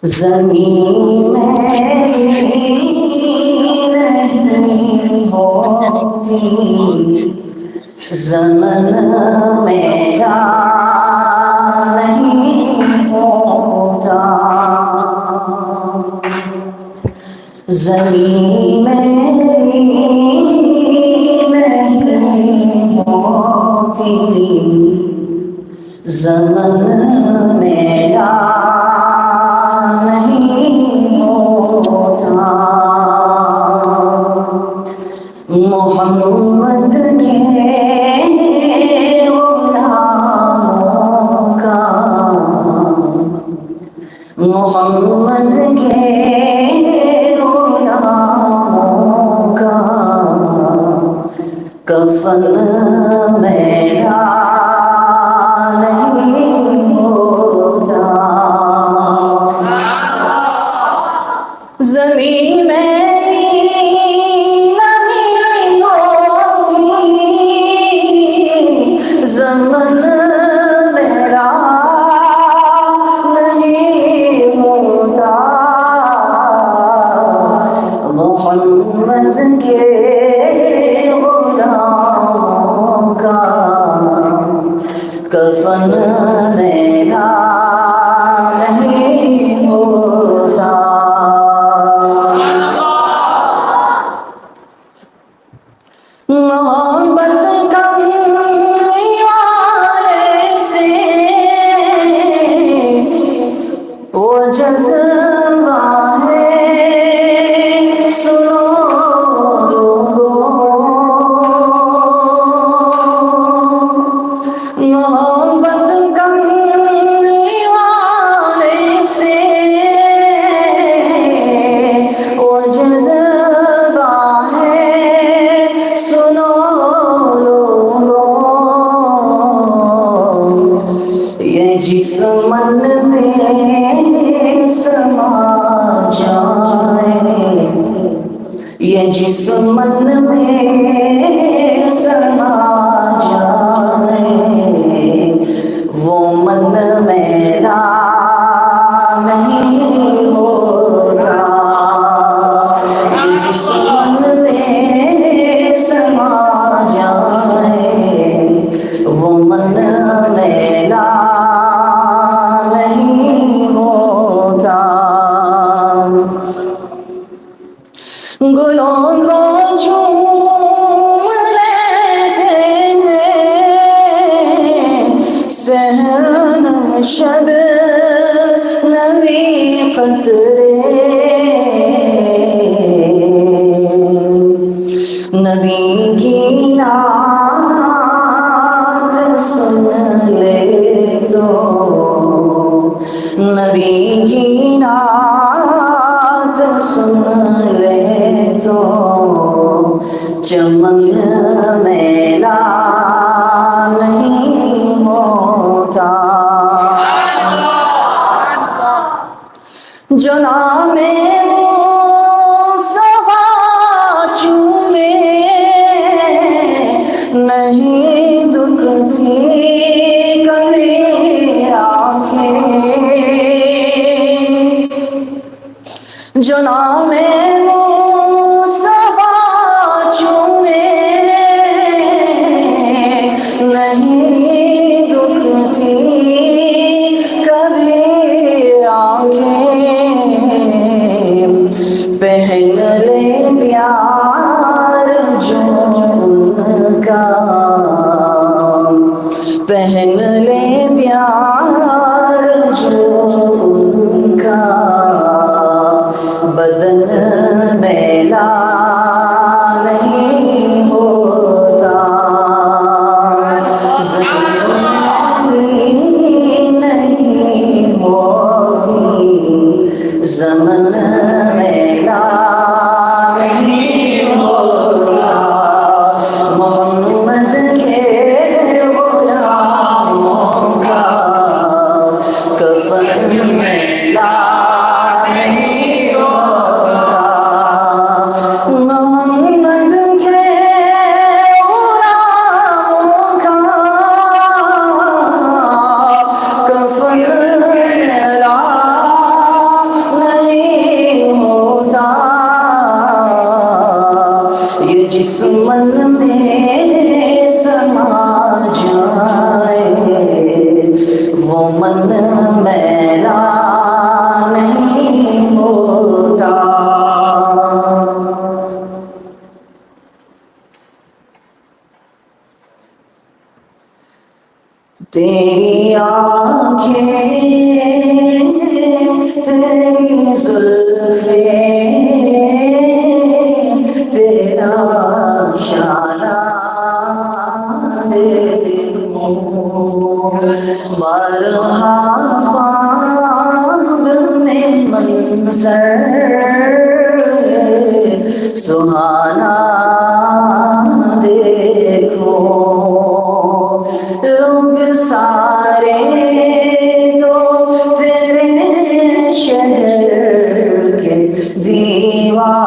زمین میری نہیں ہوتی، زمن میرا نہیں ہوتا، زمین میری نہیں ہوتی، زمن میرا نہیں ہوتا، محمد کے غلاموں کا، محمد کے غلاموں کا کفن میرا نہیں ہوتا، زمین میری نہیں ہوتی، زمن میرا نہیں ہوتا، محمد کے غلاموں کا کفن میرا نہیں ہوتا، محبت کم دیوانے سے وہ جذبہ ہے، سنو محبت کم دیوانے سے وہ جذبہ ہے، سنو یہ جس من میں سما جائے، یہ جس من میں سما جائے، وہ من میرا نہیں ہوتا، یہ جس من میں سما جائے، وہ من میرا نہیں ہوتا، گلوں کو جھوم لیتے ہیں سحر شب نبی قطرے، نبی کی نعت سن لے تو، نبی کی نعت سن لے تو چمن میلا نہیں ہوتا، جو نام مصطفیٰ چومے نہیں دکھتی کبھی آنکھیں، جو نام مصطفیٰ چومے نہیں دکھتی کبھی آنکھیں، پہن لے پیار جو ان کا، پہن لے پیار جو ان کا، بدن میلا نہیں ہوتا، زمین نہیں ہوتی، زمن میلا نہیں ہوتا، محمد کے غلاموں کا کفن میلا نہیں ہوتا، جس من میں سما جائے وہ من میلا نہیں ہوتا. تیری آنکھیں تیری زلفیں تیرا شانہ دیکھوں بارہا خواب میں منظر سہانا دیکھوں. لوگ سارے تو تیرے شہر کے دیوانے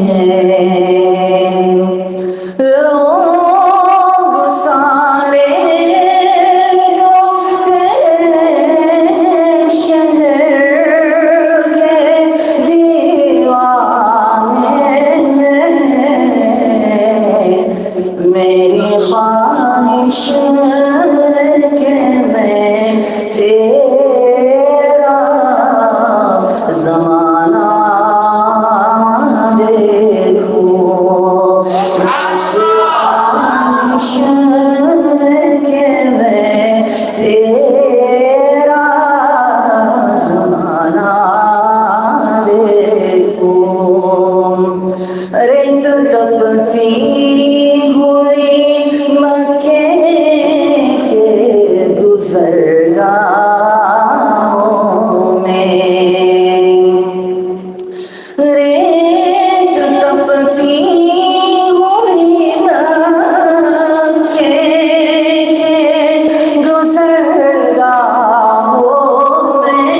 ہیں. لوگ سارے تو تیرے شہر کے دیوانے ہیں. میری خواہش کہ میں تیرا زمانہ دیکھوں. خواہش کہ میں تیرا زمانہ دیکھوں. ریت تپتی ہوئی مکے کے گزرگاہوں میں. ریت تپتی ہوئی مکے کے گزرگاہوں میں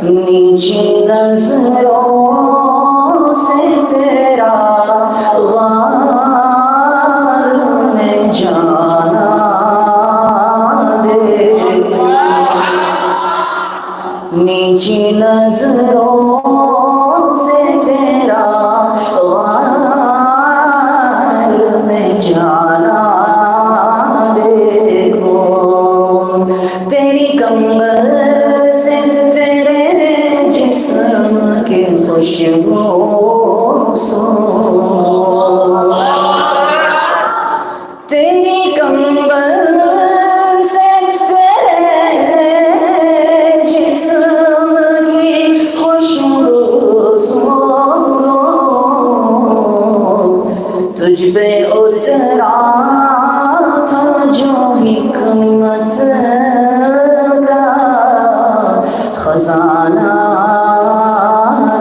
نیچی نظروں سے تیرا غار نے جانا دیکھوں. نیچی نظروں سے تیرا غار میں جانا دیکھو. تیری کمبل سے تیرے جسم کی خوشبو سونگھوں. تیری کمبل سے تیرے جسم کی خوشبو سونگھوں. تجھ پہ اترا تھا جو حکمت کا خزانہ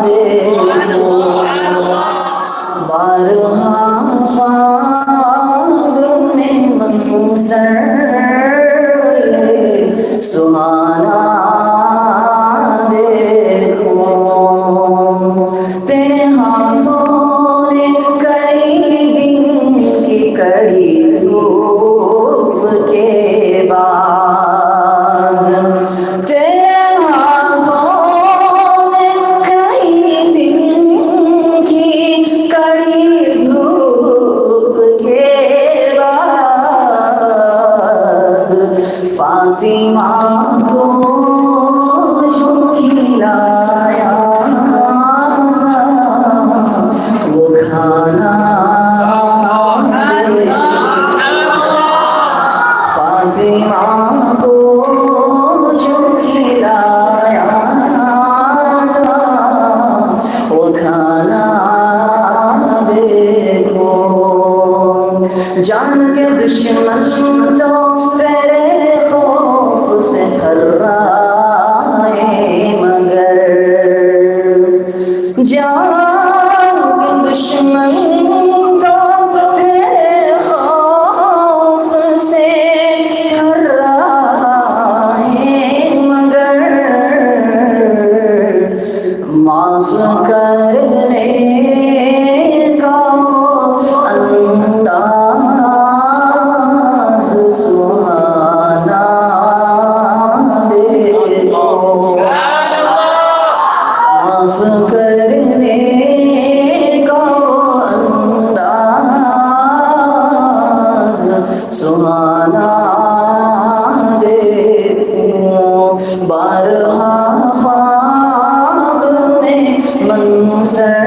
دیکھو. بارہا خواب میں منظر سہانا دیکھو. تیرے ہاتھوں نے کئی دن کی کڑی دھوپ کے بعد تیرے ہاتھوں نے کئی دن کی کڑی دھوپ کے بعد فاطمہ کو جو کھلایا تھا وہ کھانا فاطمہ کو جو کھلایا تھا وہ کھانا دیکھو. جان کے دشمن تو تیرے خوف سے تھرائے مگر جان کے دشمن تو تیرے خوف سے تھرائے مگر معاف کرنے کا انداز سہانا دیکھو. معاف کرنے بارہا خواب میں منظر